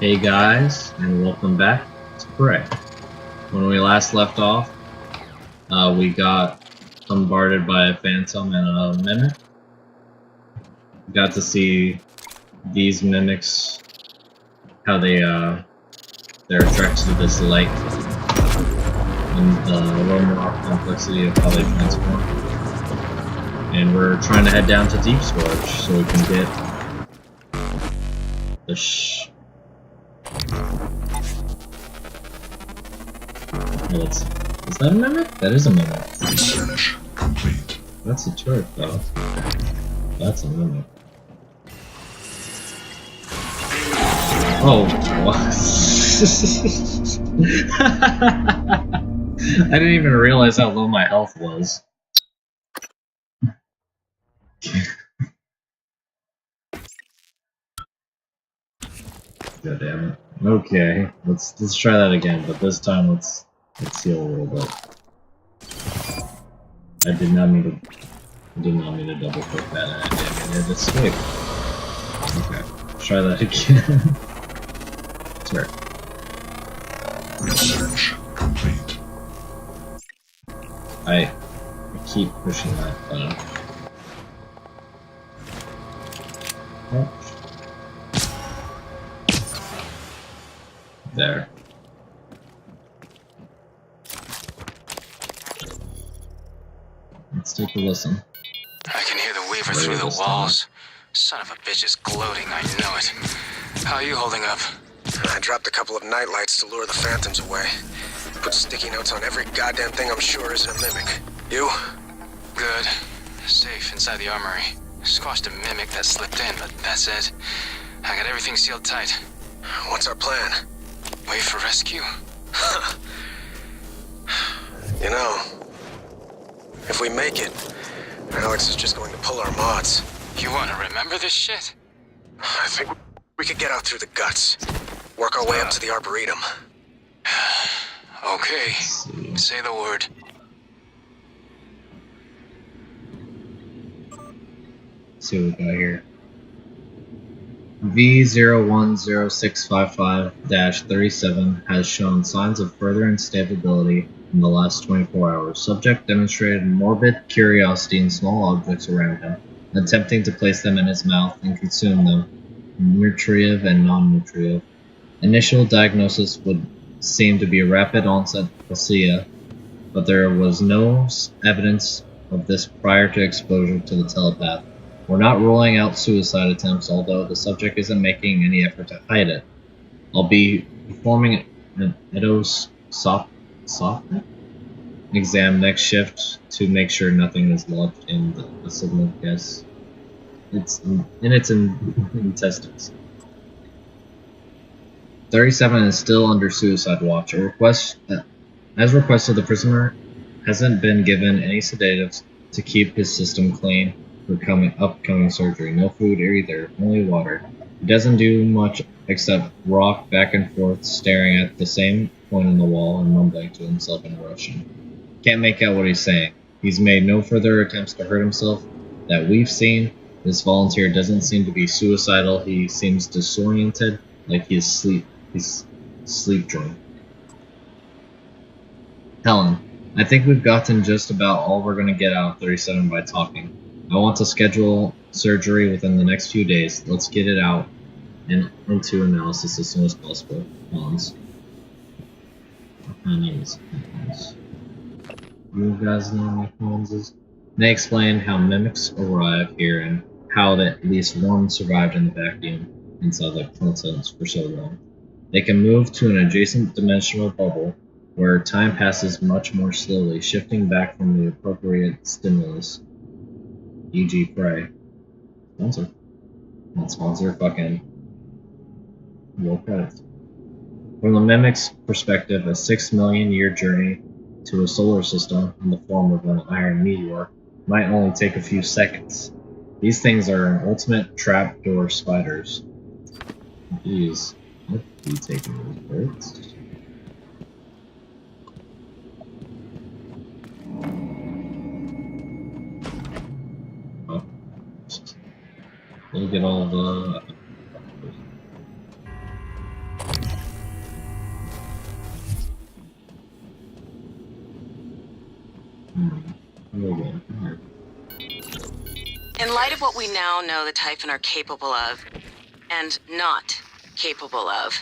Hey guys, and welcome back to Prey. When we last left off, we got bombarded by a phantom and a mimic. We got to see these mimics, how they're attracted to this light, and a little more complexity of how they transform. And we're trying to head down to Deep Storage so we can get the is that a mimic? That is a mimic. Research complete. That's a turret, though. That's a mimic. Oh, what? I didn't even realize how low my health was. God damn it. Okay, let's try that again, but this time let's heal a little bit. I did not mean to double click that, and I didn't mean to escape. Okay, let's try that again. Sure. Research complete. I keep pushing that button. Oh. There. Let's take a listen. I can hear the Weaver through the walls. Son of a bitch is gloating, I know it. How are you holding up? I dropped a couple of nightlights to lure the phantoms away. Put sticky notes on every goddamn thing I'm sure isn't a mimic. You? Good. Safe inside the armory. Squashed a mimic that slipped in, but that's it. I got everything sealed tight. What's our plan? Wait for rescue? You know, if we make it, Alex is just going to pull our mods. You want to remember this shit? I think we could get out through the guts. Work our way up to the Arboretum. Okay. Say the word. Let's see what we got here. V010655-37 has shown signs of further instability in the last 24 hours. Subject demonstrated morbid curiosity in small objects around him, attempting to place them in his mouth and consume them, nutritive and non-nutritive. Initial diagnosis would seem to be rapid onset aplasia, but there was no evidence of this prior to exposure to the telepath. We're not ruling out suicide attempts, although the subject isn't making any effort to hide it. I'll be performing an endoscopic exam next shift to make sure nothing is lodged in the signal gas. It's in its intestines. 37 is still under suicide watch. As requested, the prisoner hasn't been given any sedatives to keep his system clean for upcoming surgery. No food either, only water. He doesn't do much except rock back and forth, staring at the same point in the wall and mumbling to himself in Russian. Can't make out what he's saying. He's made no further attempts to hurt himself that we've seen. This volunteer doesn't seem to be suicidal. He seems disoriented, like he's sleep drunk. Helen, I think we've gotten just about all we're going to get out of 37 by talking. I want to schedule surgery within the next few days. Let's get it out and into analysis as soon as possible. Hans. My name is Hans. You guys know who Hans is? They explain how mimics arrive here and how at least one survived in the vacuum inside the contents for so long. They can move to an adjacent dimensional bubble where time passes much more slowly, shifting back from the appropriate stimulus, e.g. Prey. Sponsor. Not sponsor, fucking roll credits. From the mimic's perspective, a 6 million year journey to a solar system in the form of an iron meteor might only take a few seconds. These things are ultimate trapdoor spiders. Jeez, what are you taking those birds? Oh. Look at all the... Real good. Alright. In light of what we now know the Typhon are capable of, and not capable of,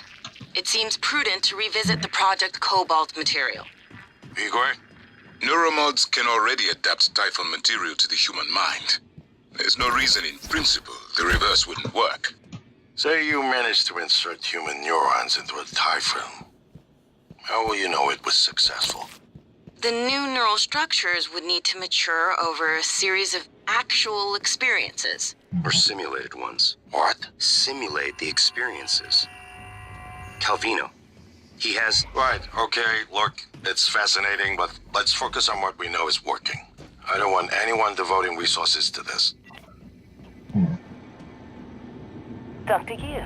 it seems prudent to revisit the Project Cobalt material. Igor, neuromods can already adapt Typhon material to the human mind. There's no reason in principle the reverse wouldn't work. Say you managed to insert human neurons into a Typhon. How will you know it was successful? The new neural structures would need to mature over a series of actual experiences. Or simulated ones. What? Simulate the experiences. Calvino. He has... Right, okay, look, it's fascinating, but let's focus on what we know is working. I don't want anyone devoting resources to this. Dr. Yu.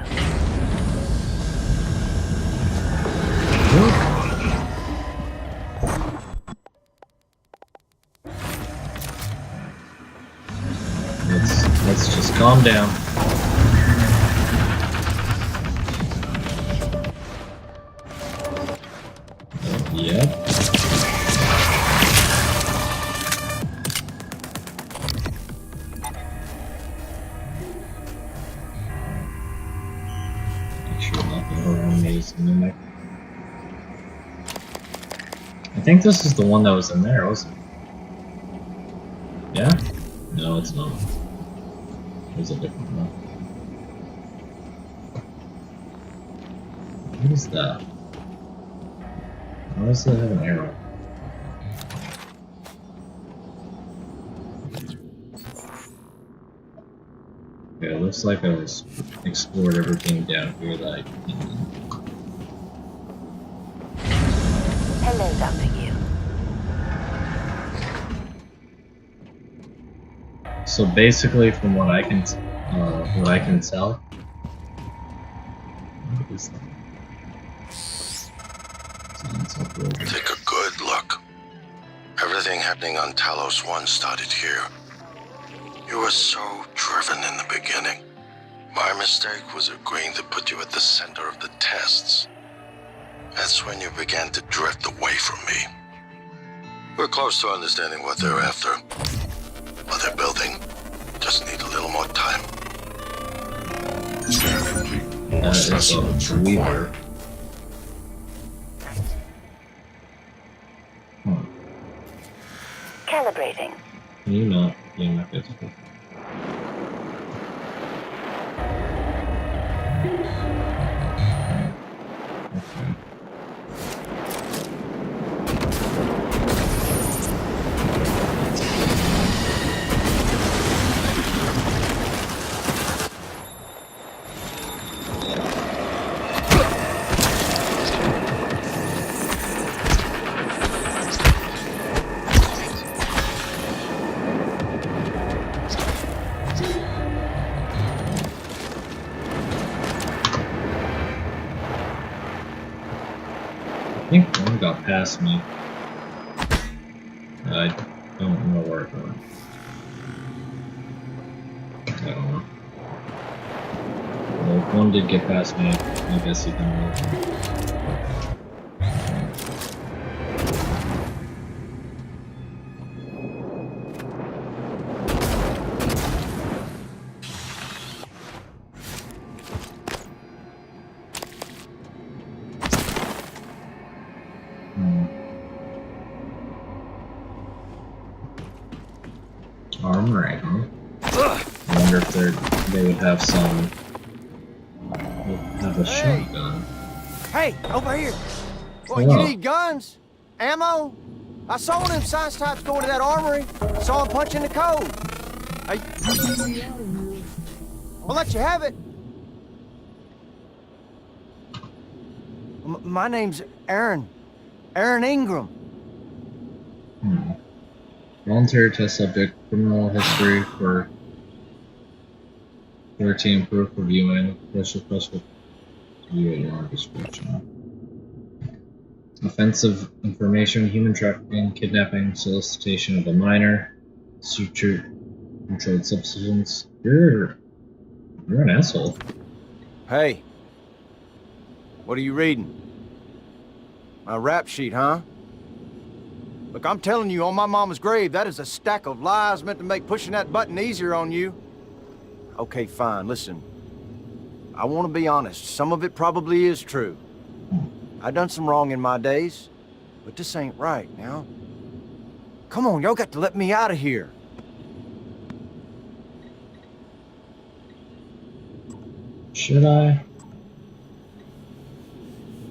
Let's just calm down. Yep. Make sure nothing overlays the mimic. I think this is the one that was in there, wasn't it? Yeah? No, it's not. There's a different one. What is that? Why does it have an arrow? Okay, it looks like I was explored everything down here that I can. Hello, Dr. Yu. So basically, from what I can tell, what is that? Sounds like we're- Take a good look. Everything happening on Talos 1 started here. You were so driven in the beginning. My mistake was agreeing to put you at the center of the tests. That's when you began to drift away from me. We're close to understanding what they're after. What they're building. Just need a little more time. Scan complete. More That is specimens a weaver. required. Calibrating. Can you not? Yeah, not good. Okay. I think one got past me. I don't know where it went. I don't know. Well, if one did get past me, I guess he can move. Armory, huh? I wonder if they would have some. Would have a shotgun. Hey, over here. What, Hello. you need guns? Ammo? I saw them science types going to that armory. Saw them punching the code. I'll let you have it. My name's Aaron. Aaron Ingram. Voluntary test subject, criminal history for 13, proof of viewing, special view at your own description. Offensive information, human trafficking, kidnapping, solicitation of a minor, suture, controlled substance. You're an asshole. Hey. What are you reading? My rap sheet, huh? Look, I'm telling you, on my mama's grave, that is a stack of lies meant to make pushing that button easier on you. Okay, fine, listen. I want to be honest. Some of it probably is true. I done some wrong in my days, but this ain't right now. Come on, y'all got to let me out of here. Should I?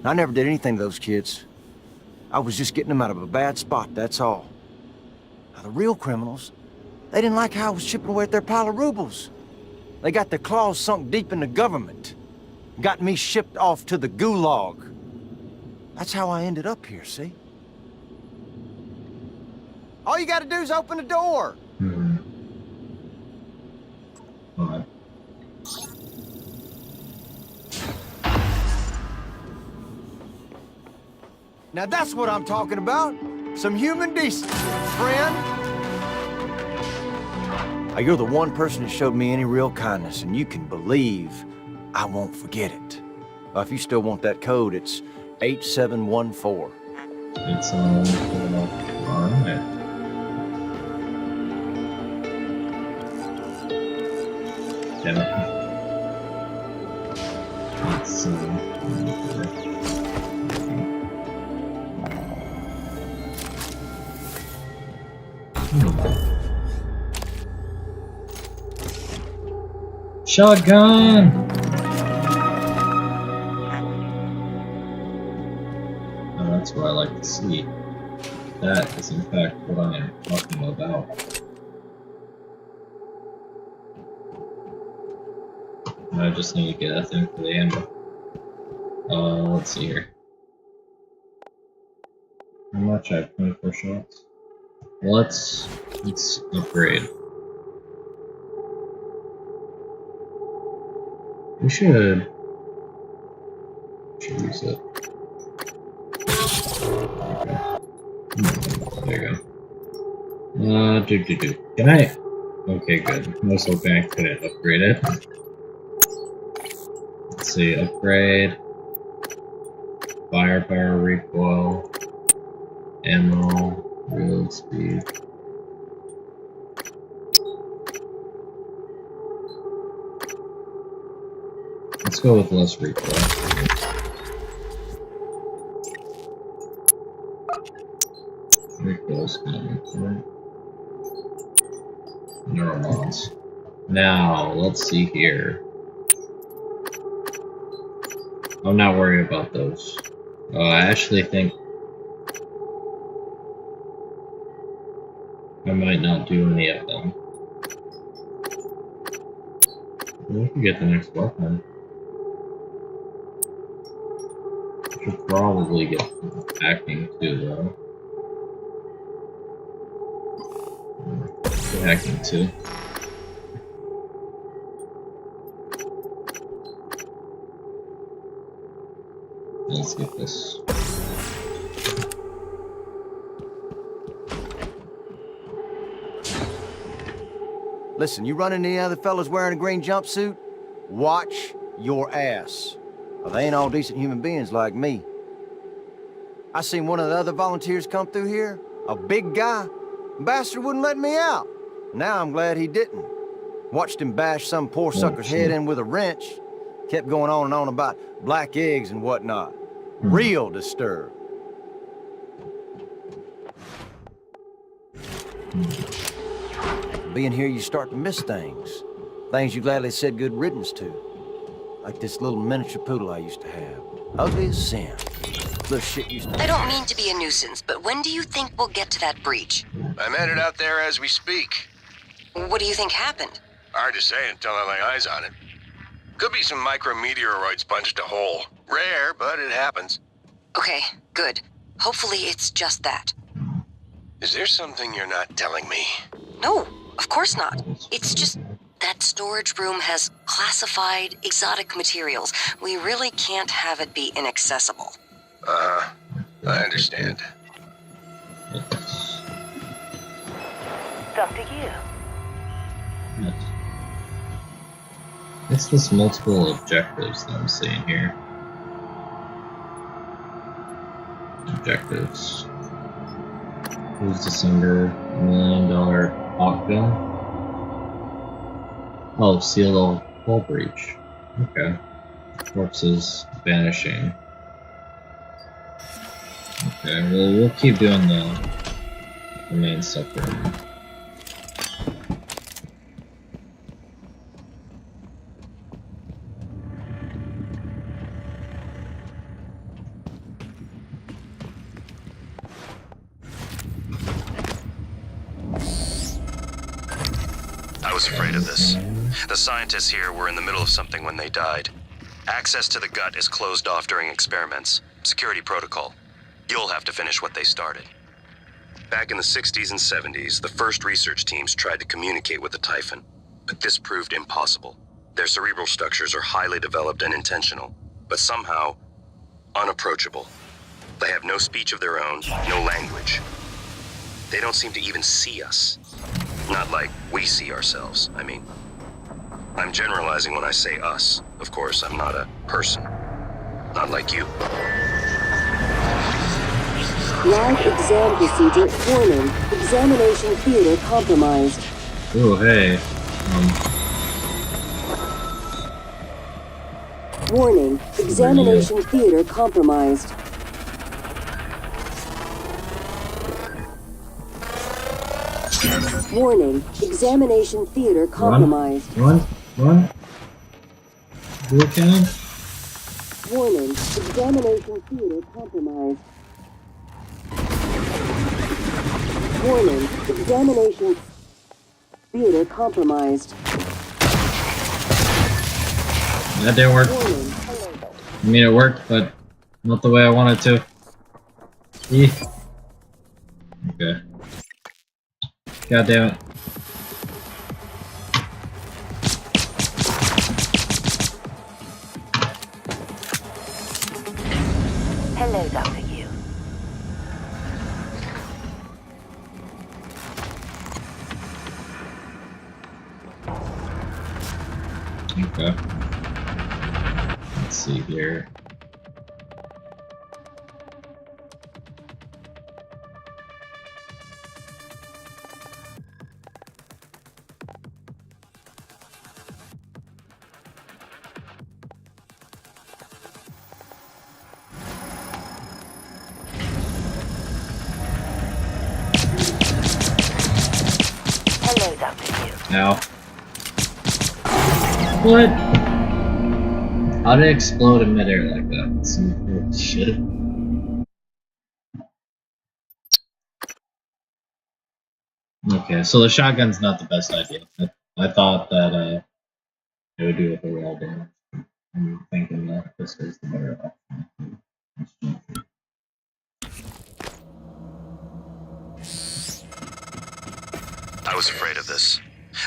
I never did anything to those kids. I was just getting them out of a bad spot, that's all. Now, the real criminals, they didn't like how I was chipping away at their pile of rubles. They got their claws sunk deep in the government. Got me shipped off to the gulag. That's how I ended up here, see? All you gotta do is open the door. Alright. Now that's what I'm talking about. Some human decency, friend. Now, you're the one person that showed me any real kindness, and you can believe I won't forget it. If you still want that code, it's 8714. It's alright. Damn it. Let's Shotgun! Oh, that's what I like to see. That is in fact what I am talking about. I just need to get that thing for the ammo. Let's see here. How much? I have 24 shots. Let's upgrade. We should use it. Okay. There you go. Can I? Okay, good. I was hoping I couldn't upgrade it. Let's see, upgrade. Firepower, recoil, ammo, reload speed. Let's go with less recoil. Recoil's kind of important. Neuromons. Now, let's see here. I'm not worried about those. I actually think I might not do any of them. We can get the next weapon. Should probably get hacking too, though. Get hacking too. Let's get this. Listen, you run into any other fellas wearing a green jumpsuit? Watch your ass. Well, they ain't all decent human beings like me. I seen one of the other volunteers come through here, a big guy. Bastard wouldn't let me out. Now I'm glad he didn't. Watched him bash some poor sucker's head in with a wrench. Kept going on and on about black eggs and whatnot. Real disturbed. Being here, you start to miss things. Things you gladly said good riddance to. Like this little miniature poodle I used to have. Ugly as sin. Little shit used to... I don't mean to be a nuisance, but when do you think we'll get to that breach? I'm headed out there as we speak. What do you think happened? Hard to say until I lay eyes on it. Could be some micrometeoroids punched a hole. Rare, but it happens. Okay, good. Hopefully it's just that. Is there something you're not telling me? No, of course not. It's just that storage room has classified exotic materials. We really can't have it be inaccessible. I understand. Dr. Yu. It's this multiple objectives that I'm seeing here. Objectives. Who's December? $1 million hawk gun. Oh, seal hull breach. Okay. Corpses vanishing. Okay, well, we'll keep doing the main stuff for now. I was afraid of this. The scientists here were in the middle of something when they died. Access to the gut is closed off during experiments. Security protocol. You'll have to finish what they started. Back in the 60s and 70s, the first research teams tried to communicate with the Typhon, but this proved impossible. Their cerebral structures are highly developed and intentional, but somehow unapproachable. They have no speech of their own, no language. They don't seem to even see us. Not like we see ourselves, I mean. I'm generalizing when I say us. Of course, I'm not a person. Not like you. Live exam procedure warning. Examination theater compromised. Ooh, hey. Warning. Examination theater compromised. Warning. Examination theater compromised. Run. Blue cannon. Warning. Examination theater compromised. Warning. Examination theater compromised. That didn't work. I mean, it worked, but not the way I wanted to. Eeh. Okay. God damn it. Hello, Dr. Yu. Okay. Let's see here. Hello, Dr. Yu. Now. What? How did it explode in midair like that? Some shit. Okay, so the shotgun's not the best idea. I thought that it would do a whole lot of damage. I'm thinking that this is the better option. I was afraid of this.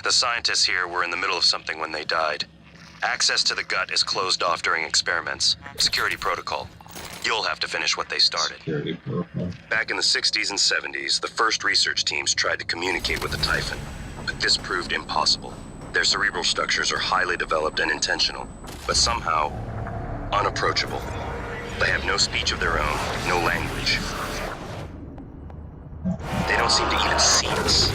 The scientists here were in the middle of something when they died. Access to the gut is closed off during experiments. Security protocol. You'll have to finish what they started. Security protocol. Back in the 60s and 70s, the first research teams tried to communicate with the Typhon, but this proved impossible. Their cerebral structures are highly developed and intentional, but somehow unapproachable. They have no speech of their own, no language. They don't seem to even see us.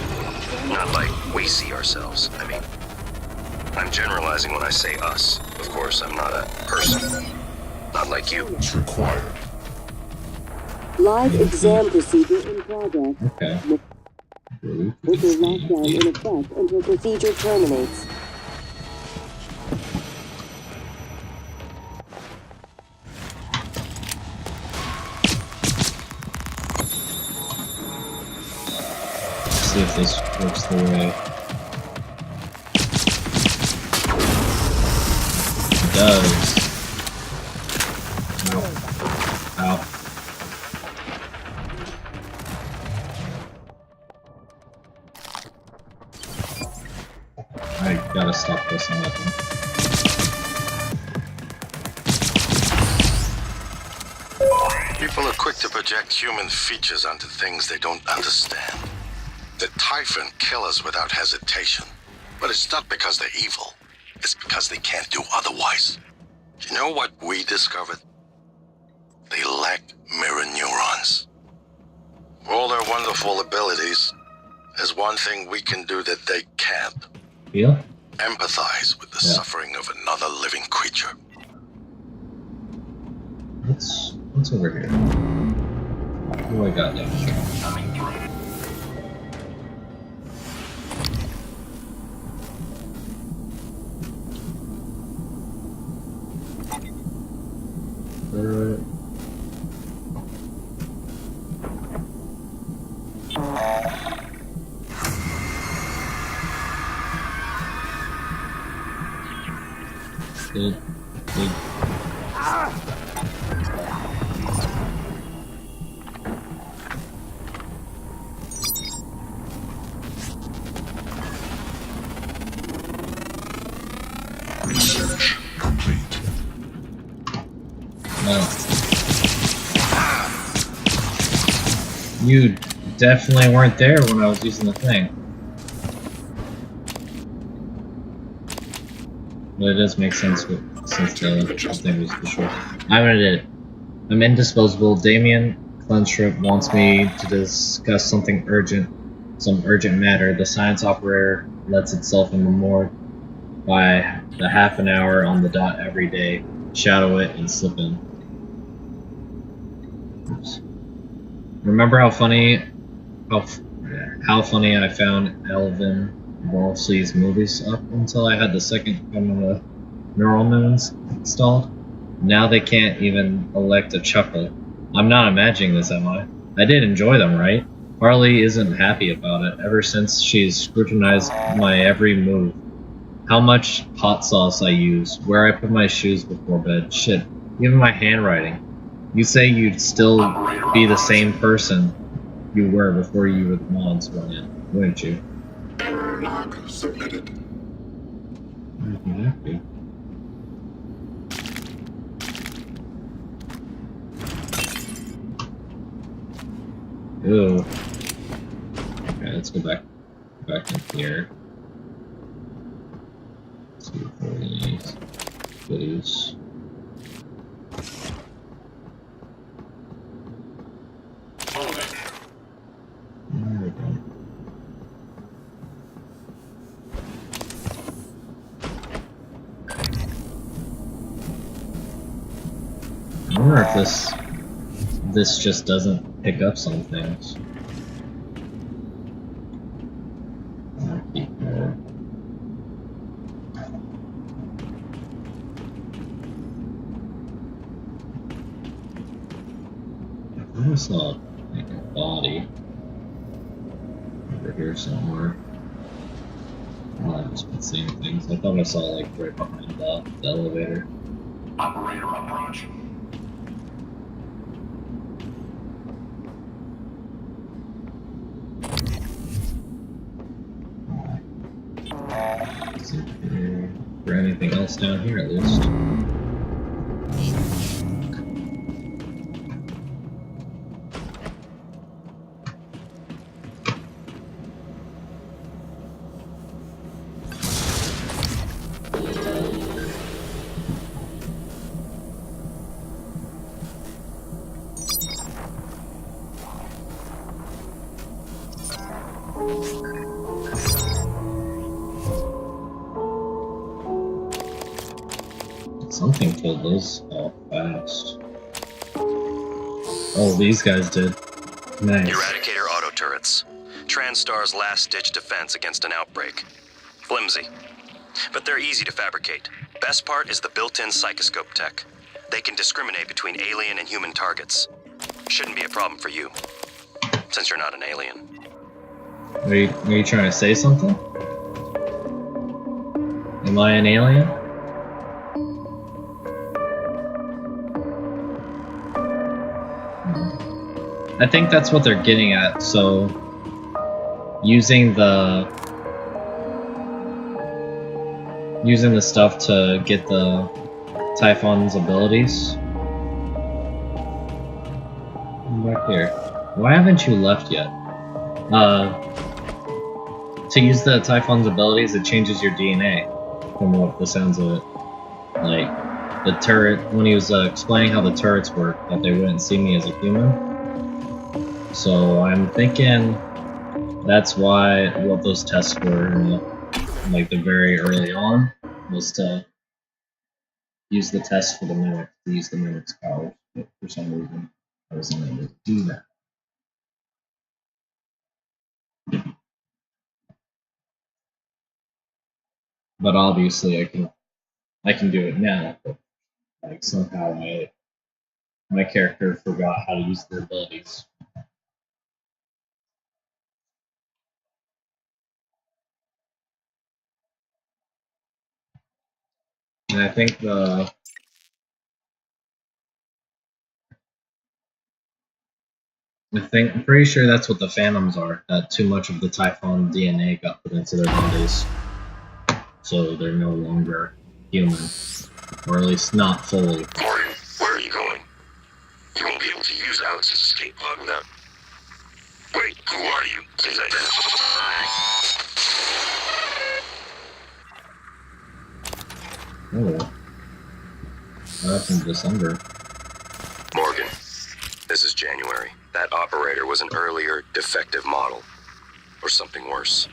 Not like we see ourselves, I mean. I'm generalizing when I say us. Of course, I'm not a person. Not like you. It's required. Live exam procedure in progress. Okay. This is lockdown in effect until procedure terminates. Let's see if this works the way it does. Ow. I gotta stop this and let them. People are quick to project human features onto things they don't understand. The Typhon kill us without hesitation. But it's not because they're evil. It's because they can't do otherwise. You know what we discovered? They lack mirror neurons. For all their wonderful wonderful abilities, there's one thing we can do that they can't. Feel? Empathize with the suffering of another living creature. What's over here? What do I got down here? Good. Research complete. No. You definitely weren't there when I was using the thing. But it does make sense since the thing was destroyed. I'm an idiot. I'm indisposable. Damien Clenstrip wants me to discuss something urgent, some urgent matter. The science operator lets itself in the morgue by the half an hour on the dot every day. Shadow it and slip in. Oops. Remember how funny I found Elvin Wolseley's movies up until I had the second coming of Neural Moons installed? Now they can't even elect a chuckle. I'm not imagining this, am I? I did enjoy them, right? Harley isn't happy about it ever since she's scrutinized my every move. How much hot sauce I use, where I put my shoes before bed, shit, even my handwriting. You say you'd still be the same person you were before you were the mods went in, wouldn't you? Error log submitted. Happy. Ooh. Okay, let's go back in here. Let's see if there are any goodies. There we go. I wonder if this just doesn't pick up some things. I saw like a body over here somewhere. Oh, I've just been seeing things. I thought I saw like right behind the elevator. Operator approach. See if there anything else down here at least. Something killed those all fast. Oh, these guys did. Nice. Eradicator auto turrets. TranStar's last-ditch defense against an outbreak. Flimsy. But they're easy to fabricate. Best part is the built-in psychoscope tech. They can discriminate between alien and human targets. Shouldn't be a problem for you, since you're not an alien. Are you trying to say something? Am I an alien? I think that's what they're getting at, so using the stuff to get the Typhon's abilities. I'm back here. Why haven't you left yet? To use the Typhon's abilities, it changes your DNA, from what the sounds of it. Like, the turret, when he was explaining how the turrets work, that they wouldn't see me as a human. So I'm thinking that's why what those tests were, like the very early on, was to use the test for the mimic, to use the mimic's power. But for some reason, I wasn't able to do that. But obviously, I can do it now. But like somehow my character forgot how to use their abilities. And I think I'm pretty sure that's what the Phantoms are. That too much of the Typhon DNA got put into their bodies, so they're no longer human, or at least not fully. Morgan, where are you going? You won't be able to use Alex's escape pod without... Wait, who are you? Please identify. Oh. That's in December. Morgan, this is January. That operator was an earlier defective model. Or something worse.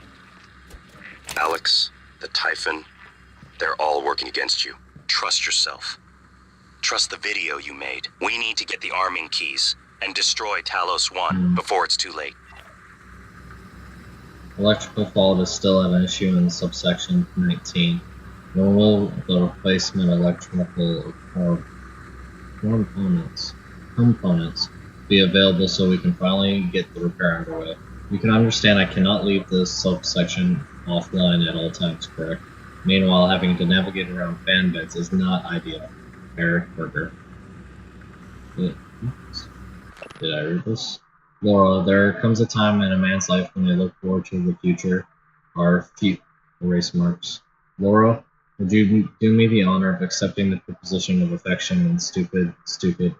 Alex, the Typhon, they're all working against you. Trust yourself. Trust the video you made. We need to get the arming keys and destroy Talos 1 before it's too late. Electrical fault is still an issue in subsection 19. When will the replacement electrical components be available so we can finally get the repair underway? You can understand I cannot leave this subsection offline at all times, correct? Meanwhile, having to navigate around fan beds is not ideal. Eric Berger. Did I read this? Laura, there comes a time in a man's life when they look forward to the future. Our feet erase marks. Laura, would you do me the honor of accepting the proposition of affection and stupid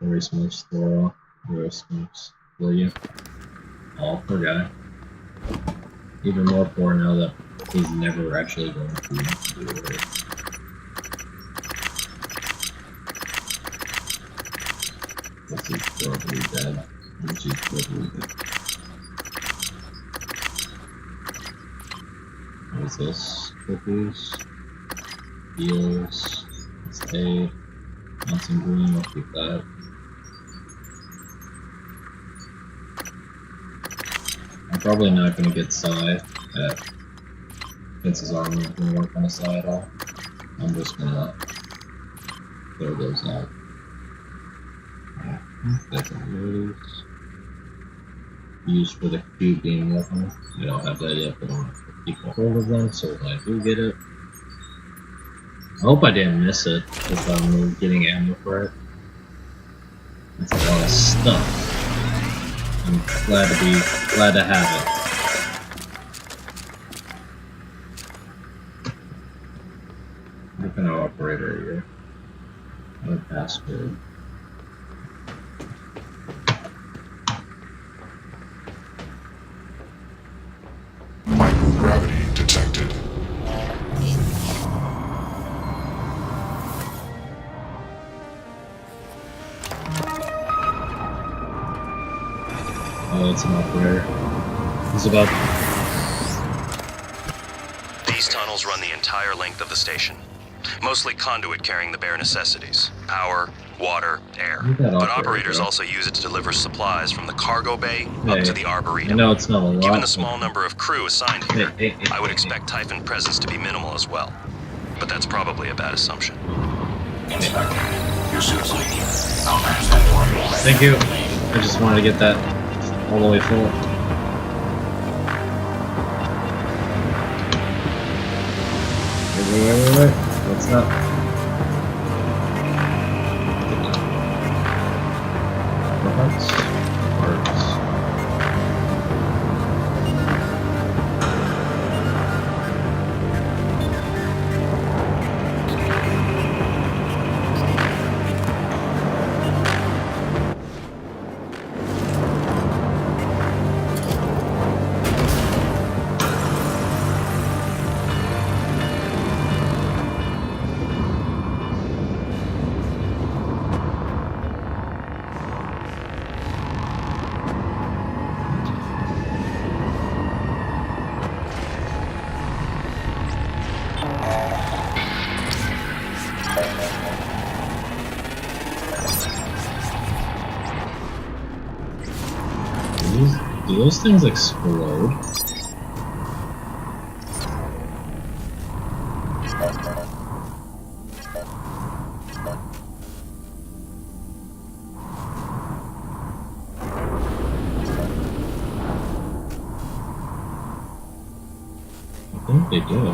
erase marks? Laura, erase marks. Will you? Oh, poor guy. Even more poor now that he's never actually going to do it. This is probably dead. Which is probably dead. What is this? Cookies. Deals. Let's say. Mountain green, I'll keep that. I'm probably not going to get Psy at Vince's army. It didn't work on a Psy at all. I'm just going to throw those out. That's abilities. Used for the cube beam weapon. I don't have that yet, but I want to keep a hold of them so when I do get it. I hope I didn't miss it if I'm getting ammo for it. That's a lot of stuff. I'm glad to have it. What kind of operator are you? What password? Microgravity detected. Oh, it's an operator. He's about... These tunnels run the entire length of the station. Mostly conduit carrying the bare necessities. Power, water, air. But operators also use it to deliver supplies from the cargo bay up to the Arboretum. I know it's not a lot. Given the small number of crew assigned here, I would expect Typhon presence to be minimal as well. But that's probably a bad assumption. Thank you. I just wanted to get that all the way full. Wait. What's up? Parts. Do those things explode? I think they do.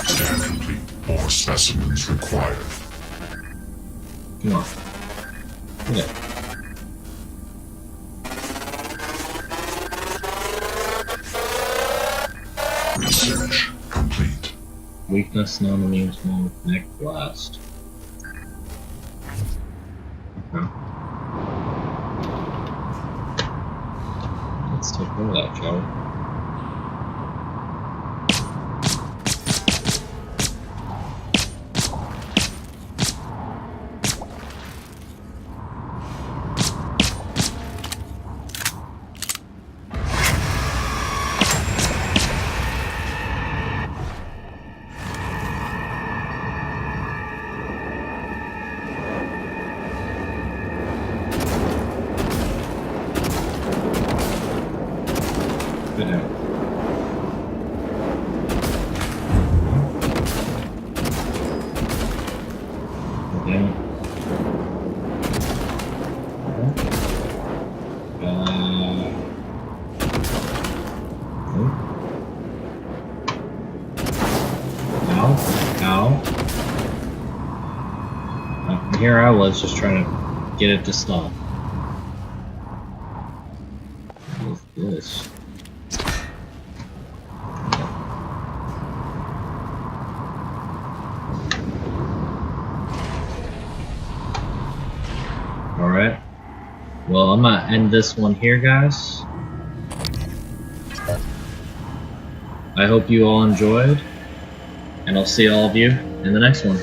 Scan complete. More specimens required. Come on. Yeah. Research complete. Weakness non-immune to neck blast. Okay. Let's take care of that, shall we? Good out. Damn it. Ow. Here I was just trying to get it to stop. What is this? Alright. Well, I'm gonna end this one here, guys. I hope you all enjoyed, and I'll see all of you in the next one.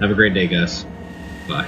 Have a great day, guys. Bye.